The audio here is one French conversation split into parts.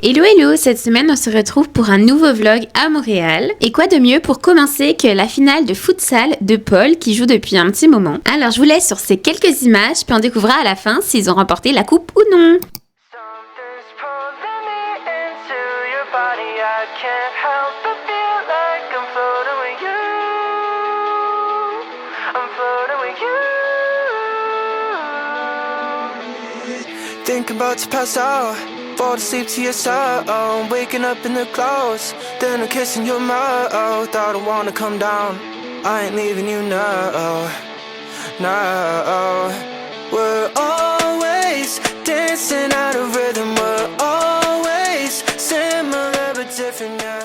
Hello hello, cette semaine on se retrouve pour un nouveau vlog à Montréal. Et quoi de mieux pour commencer que la finale de futsal de Paul qui joue depuis un petit moment. Alors je vous laisse sur ces quelques images puis on découvrira à la fin s'ils ont remporté la coupe ou non. Think about to pass out, fall asleep to your sound, waking up in the clouds, then I'm kissing your mouth. I don't wanna come down, I ain't leaving you now, now. We're always dancing out of rhythm, we're always similar but different, yeah.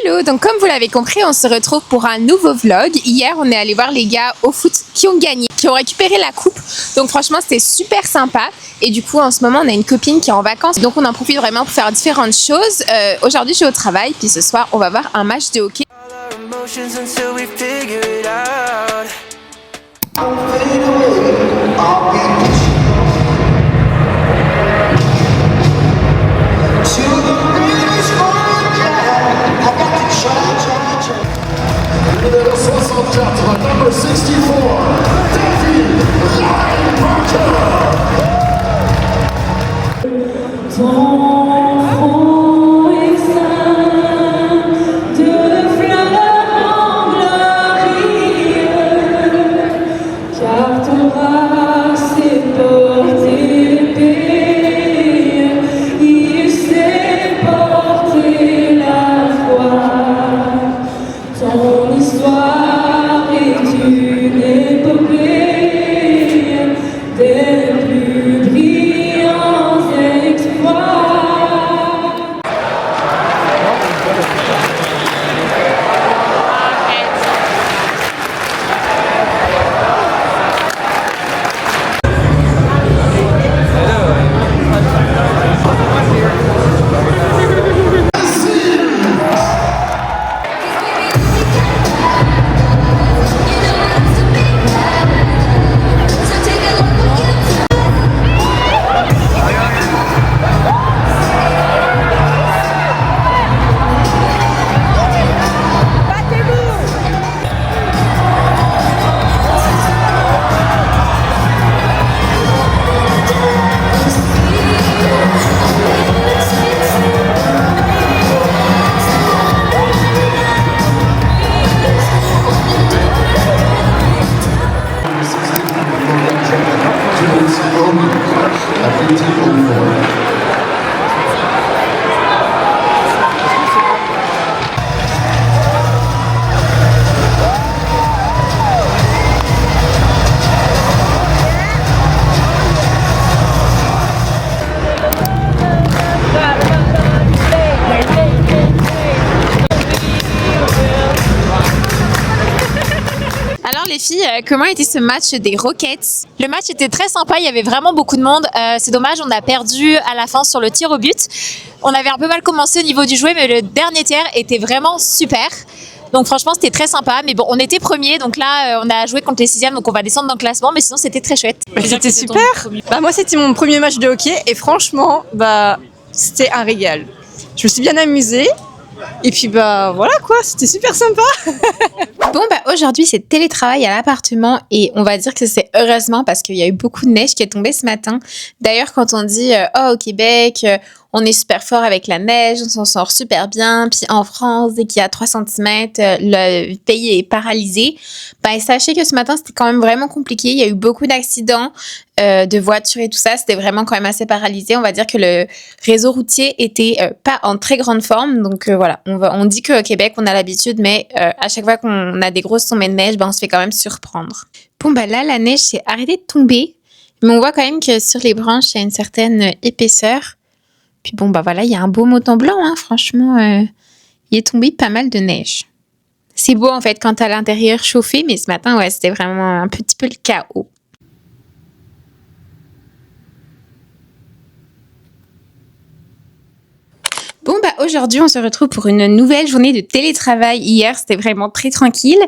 Hello, donc comme vous l'avez compris, on se retrouve pour un nouveau vlog. Hier, on est allé voir les gars au foot qui ont gagné, qui ont récupéré la coupe. Donc franchement, c'était super sympa. Et du coup, en ce moment, on a une copine qui est en vacances. Donc on en profite vraiment pour faire différentes choses. Aujourd'hui, je suis au travail. Puis ce soir, on va voir un match de hockey. Numéro 64, number 64, David Parker. Ton front est saint de fleurs en glorie, car ton bras s'est porté l'épée, il s'est porté la foi. Ton histoire est une épopée des plus brillants exploits. Alors les filles, comment était ce match des Rockets? Le match était très sympa, il y avait vraiment beaucoup de monde. C'est dommage, on a perdu à la fin sur le tir au but. On avait un peu mal commencé au niveau du jouet, mais le dernier tiers était vraiment super. Donc franchement, c'était très sympa. Mais bon, on était premiers, donc là, on a joué contre les 6e, donc on va descendre dans le classement. Mais sinon, c'était très chouette. C'était super. Moi, c'était mon premier match de hockey et franchement, c'était un régal. Je me suis bien amusée. Et puis voilà quoi, c'était super sympa. Bon aujourd'hui c'est télétravail à l'appartement et on va dire que c'est heureusement parce qu'il y a eu beaucoup de neige qui est tombée ce matin. D'ailleurs quand on dit au Québec on est super fort avec la neige, on s'en sort super bien. Puis en France, dès qu'il y a 3 cm, le pays est paralysé. Ben, sachez que ce matin, c'était quand même vraiment compliqué. Il y a eu beaucoup d'accidents de voitures et tout ça. C'était vraiment quand même assez paralysé. On va dire que le réseau routier était pas en très grande forme. Donc voilà, on dit qu'au Québec, on a l'habitude, mais à chaque fois qu'on a des grosses tombées de neige, ben, on se fait quand même surprendre. Bon, bah là, la neige s'est arrêtée de tomber. Mais on voit quand même que sur les branches, il y a une certaine épaisseur. Puis bon, bah voilà, il y a un beau montant blanc, hein. Franchement, il est tombé pas mal de neige. C'est beau, en fait, quand t'as l'intérieur chauffé, mais ce matin, ouais, c'était vraiment un petit peu le chaos. Bon, bah aujourd'hui, on se retrouve pour une nouvelle journée de télétravail. Hier, c'était vraiment très tranquille.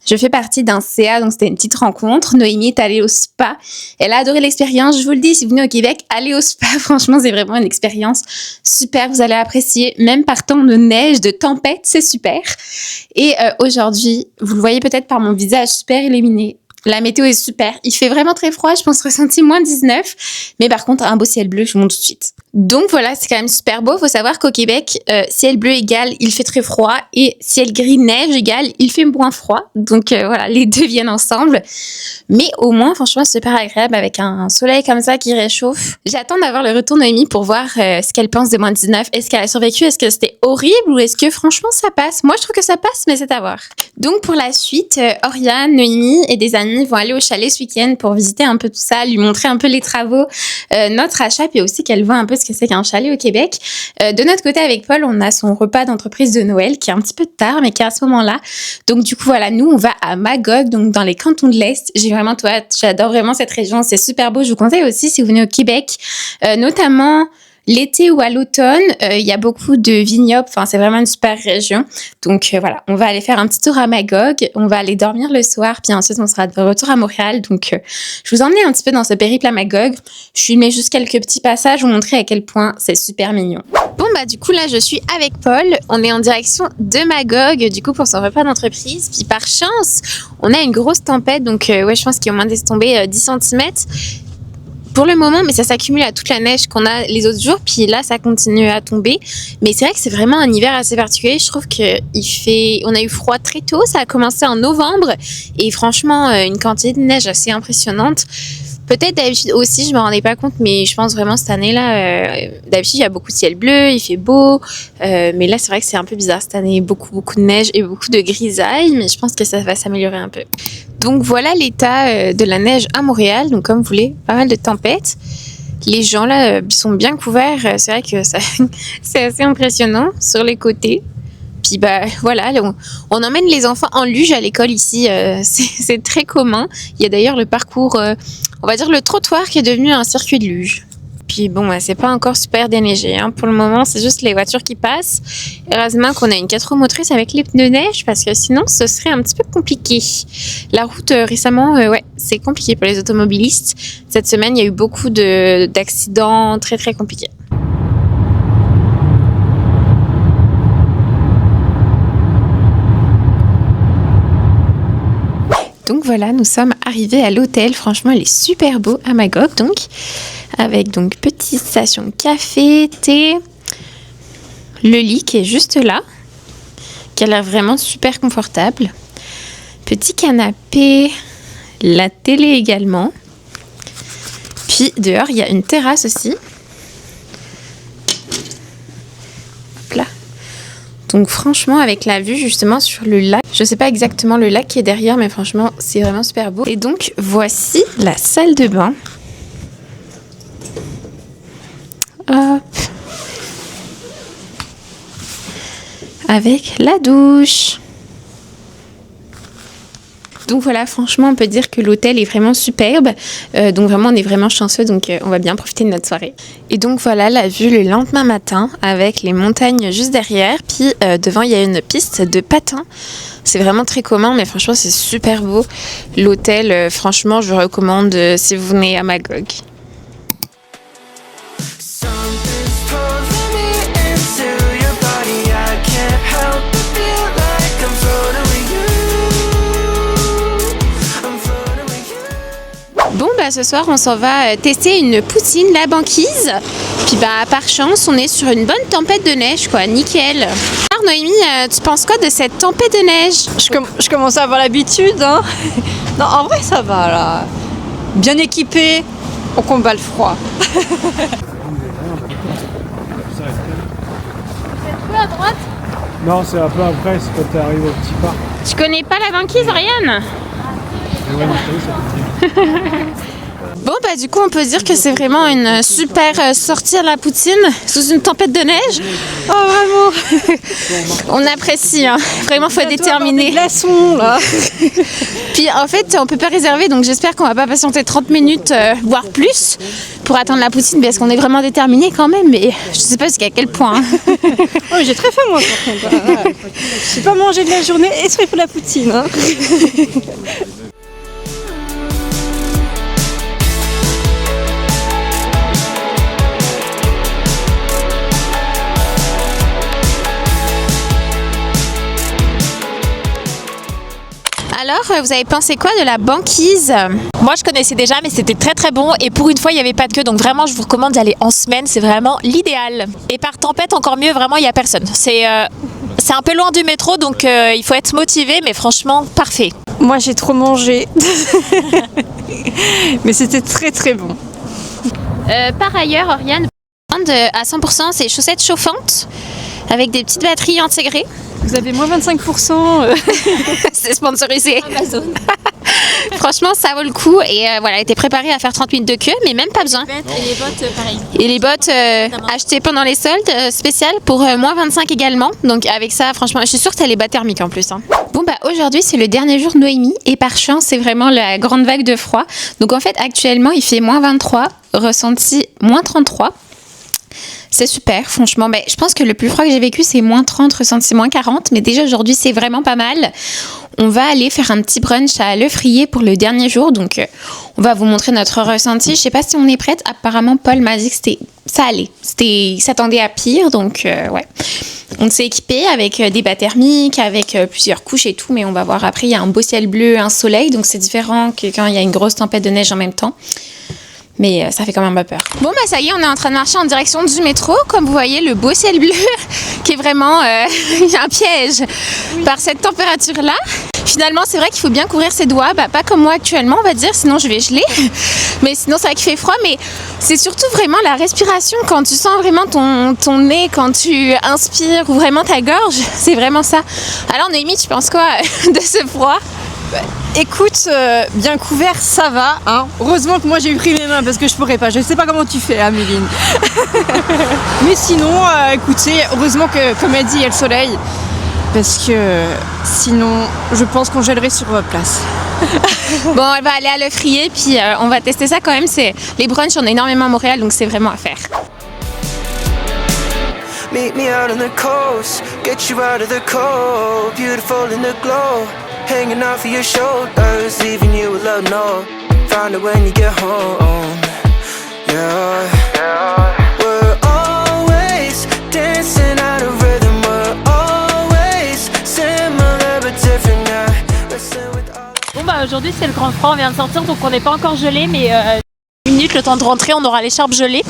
Je fais partie d'un CA, donc c'était une petite rencontre. Noémie est allée au spa. Elle a adoré l'expérience. Je vous le dis, si vous venez au Québec, allez au spa. Franchement, c'est vraiment une expérience super. Vous allez apprécier. Même par temps de neige, de tempête, c'est super. Et aujourd'hui, vous le voyez peut-être par mon visage super illuminé. La météo est super. Il fait vraiment très froid. Je pense ressenti moins 19. Mais par contre, un beau ciel bleu, je vous montre tout de suite. Donc voilà, c'est quand même super beau. Faut savoir qu'au Québec, ciel bleu égale, il fait très froid. Et ciel gris, neige égale, il fait moins froid. Donc voilà, les deux viennent ensemble. Mais au moins, franchement, c'est super agréable avec un soleil comme ça qui réchauffe. J'attends d'avoir le retour de Noémie pour voir ce qu'elle pense des moins 19. Est-ce qu'elle a survécu? Est-ce que c'était horrible? Ou est-ce que franchement, ça passe? Moi, je trouve que ça passe, mais c'est à voir. Donc pour la suite, Oriane, Noémie et des amis vont aller au chalet ce week-end pour visiter un peu tout ça, lui montrer un peu les travaux, notre achat, puis aussi qu'elle voit un peu ce que c'est qu'un chalet au Québec. De notre côté, avec Paul, on a son repas d'entreprise de Noël qui est un petit peu tard, mais qui est à ce moment-là. Donc du coup, voilà, nous, on va à Magog, donc dans les cantons de l'Est. J'ai vraiment tout hâte, j'adore vraiment cette région, c'est super beau. Je vous conseille aussi, si vous venez au Québec, notamment l'été ou à l'automne, il y a beaucoup de vignobles. Enfin, c'est vraiment une super région. Donc voilà, on va aller faire un petit tour à Magog. On va aller dormir le soir, puis ensuite on sera de retour à Montréal. Donc je vous emmène un petit peu dans ce périple à Magog. Je filmais juste quelques petits passages, vous montrer à quel point c'est super mignon. Bon bah du coup là je suis avec Paul. On est en direction de Magog, du coup pour son repas d'entreprise. Puis par chance, on a une grosse tempête. Donc ouais, je pense qu'il y a au moins des tombées 10 cm. Pour le moment, mais ça s'accumule à toute la neige qu'on a les autres jours, puis là, ça continue à tomber. Mais c'est vrai que c'est vraiment un hiver assez particulier. Je trouve on a eu froid très tôt, ça a commencé en novembre, et franchement, une quantité de neige assez impressionnante. Peut-être d'habitude aussi, je me rendais pas compte, mais je pense vraiment cette année-là, d'habitude il y a beaucoup de ciel bleu, il fait beau, mais là c'est vrai que c'est un peu bizarre cette année, beaucoup de neige et beaucoup de grisaille, mais je pense que ça va s'améliorer un peu. Donc voilà l'état de la neige à Montréal, donc comme vous voulez, pas mal de tempêtes. Les gens là sont bien couverts, c'est vrai que ça, c'est assez impressionnant sur les côtés. Puis bah voilà, on emmène les enfants en luge à l'école ici, c'est très commun. Il y a d'ailleurs le parcours, on va dire le trottoir qui est devenu un circuit de luge. Puis bon, bah, c'est pas encore super déneigé, hein. Pour le moment, c'est juste les voitures qui passent. Heureusement qu'on a une 4 roues motrices avec les pneus neige parce que sinon, ce serait un petit peu compliqué. La route récemment, ouais, c'est compliqué pour les automobilistes. Cette semaine, il y a eu beaucoup d'accidents très très compliqués. Donc voilà, nous sommes arrivés à l'hôtel. Franchement, il est super beau à Magog, donc avec donc petite station café, thé, le lit qui est juste là, qui a l'air vraiment super confortable. Petit canapé, la télé également. Puis dehors, il y a une terrasse aussi. Hop là. Donc franchement, avec la vue justement sur le lac, je sais pas exactement le lac qui est derrière, mais franchement, c'est vraiment super beau. Et donc, voici la salle de bain. Hop. Avec la douche. Donc voilà, franchement, on peut dire que l'hôtel est vraiment superbe. Donc vraiment, on est vraiment chanceux. Donc on va bien profiter de notre soirée. Et donc voilà la vue le lendemain matin avec les montagnes juste derrière. Puis devant, il y a une piste de patins. C'est vraiment très commun, mais franchement, c'est super beau. L'hôtel, franchement, je vous recommande si vous venez à Magog. Bon bah bah ce soir on s'en va tester une poutine, la banquise. Puis bah par chance on est sur une bonne tempête de neige quoi, nickel. Alors Noémie, tu penses quoi de cette tempête de neige? Je commence à avoir l'habitude, hein. Non, en vrai, ça va, là. Bien équipé, on combat le froid. À droite. Non, c'est un peu après, c'est quand tu arrives au petit parc. Tu connais pas la banquise, Ariane? Bon bah du coup on peut dire que c'est vraiment une super sortie à la poutine sous une tempête de neige. Oh vraiment. On apprécie, hein. Vraiment faut être déterminé. Des glaçons là. Puis en fait on peut pas réserver donc j'espère qu'on va pas patienter 30 minutes voire plus pour attendre la poutine parce qu'on est vraiment déterminé quand même mais je sais pas jusqu'à quel point. Hein. Oh, j'ai très faim moi par contre. J'ai pas mangé de la journée et c'est pour la poutine. Hein. Alors, vous avez pensé quoi de la banquise? Moi, je connaissais déjà, mais c'était très très bon. Et pour une fois, il n'y avait pas de queue. Donc vraiment, je vous recommande d'y aller en semaine. C'est vraiment l'idéal. Et par tempête, encore mieux, vraiment, il n'y a personne. C'est un peu loin du métro, donc il faut être motivé. Mais franchement, parfait. Moi, j'ai trop mangé. Mais c'était très très bon. Par ailleurs, Oriane, à 100% c'est chaussettes chauffantes avec des petites batteries intégrées. Vous avez moins 25%. C'est sponsorisé. Amazon. Franchement, ça vaut le coup. Et voilà, elle était préparée à faire 30 minutes de queue, mais même pas besoin. Et les bottes, pareil. Et les bottes achetées pendant les soldes spéciales pour moins 25 également. Donc avec ça, franchement, je suis sûre que t'as les bas thermiques en plus. Hein. Bon bah aujourd'hui c'est le dernier jour de Noémie et par chance c'est vraiment la grande vague de froid. Donc en fait actuellement il fait moins 23, ressenti moins 33. C'est super, franchement. Mais je pense que le plus froid que j'ai vécu, c'est moins 30, ressenti moins 40. Mais déjà, aujourd'hui, c'est vraiment pas mal. On va aller faire un petit brunch à Le Frier pour le dernier jour. Donc, on va vous montrer notre ressenti. Je sais pas si on est prête. Apparemment, Paul m'a dit que ça allait. Il s'attendait à pire. Donc, ouais. On s'est équipé avec des bas thermiques, avec plusieurs couches et tout. Mais on va voir après. Il y a un beau ciel bleu, un soleil. Donc, c'est différent que quand il y a une grosse tempête de neige en même temps. Mais ça fait quand même pas peur. Bon bah ça y est, on est en train de marcher en direction du métro. Comme vous voyez, le beau ciel bleu qui est vraiment un piège par cette température-là. Finalement, c'est vrai qu'il faut bien couvrir ses doigts. Bah, pas comme moi actuellement, on va dire, sinon je vais geler. Mais sinon, c'est vrai qu'il fait froid. Mais c'est surtout vraiment la respiration. Quand tu sens vraiment ton nez, quand tu inspires ou vraiment ta gorge, c'est vraiment ça. Alors Noémie, tu penses quoi de ce froid ? Écoute, bien couvert, ça va. Hein. Heureusement que moi j'ai pris mes mains parce que je pourrais pas. Je sais pas comment tu fais, Améline. Mais sinon, écoutez, heureusement que, comme elle dit, il y a le soleil. Parce que sinon, je pense qu'on gèlerait sur place. Bon, elle va aller à Le Frier, puis on va tester ça quand même. Les brunchs, on a énormément à Montréal, donc c'est vraiment à faire. Meet me out on the coast, get you out of the cold, beautiful in the glow, hanging off of your shoulders, leaving you with love, no, find it when you get home, yeah. We're always dancing out of rhythm, we're always similar but different, yeah. Listen with all. Bon bah aujourd'hui c'est le grand froid, on vient de sortir donc on n'est pas encore gelé mais minutes le temps de rentrer, on aura l'écharpe gelée.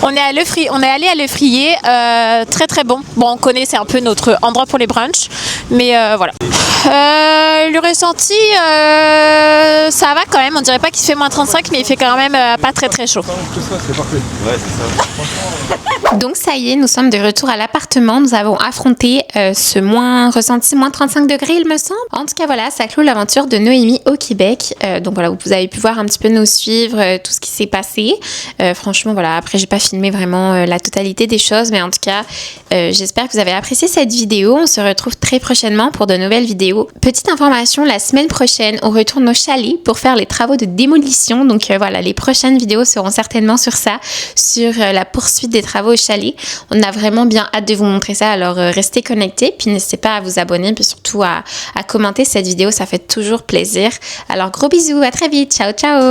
On est allé à Le Frier, très très bon. Bon, on connaît, c'est un peu notre endroit pour les brunchs, mais voilà. Le ressenti, ça va quand même. On dirait pas qu'il fait moins 35, mais il fait quand même pas très très chaud. C'est parfait. Ouais, c'est ça. Donc ça y est, nous sommes de retour à l'appartement. Nous avons affronté ce ressenti moins 35 degrés, il me semble. En tout cas, voilà, ça clôt l'aventure de Noémie au Québec. Donc voilà, vous avez pu voir un petit peu nous suivre, tout ce qui s'est passé. Franchement, voilà, après j'ai pas filmé vraiment la totalité des choses, mais en tout cas, j'espère que vous avez apprécié cette vidéo. On se retrouve très prochainement pour de nouvelles vidéos. Petite information, la semaine prochaine, on retourne au chalet pour faire les travaux de démolition. Donc voilà, les prochaines vidéos seront certainement sur ça, sur la poursuite des travaux au chalet. On a vraiment bien hâte de vous montrer ça, alors restez connectés, puis n'hésitez pas à vous abonner, puis surtout à commenter cette vidéo, ça fait toujours plaisir. Alors gros bisous, à très vite, ciao ciao.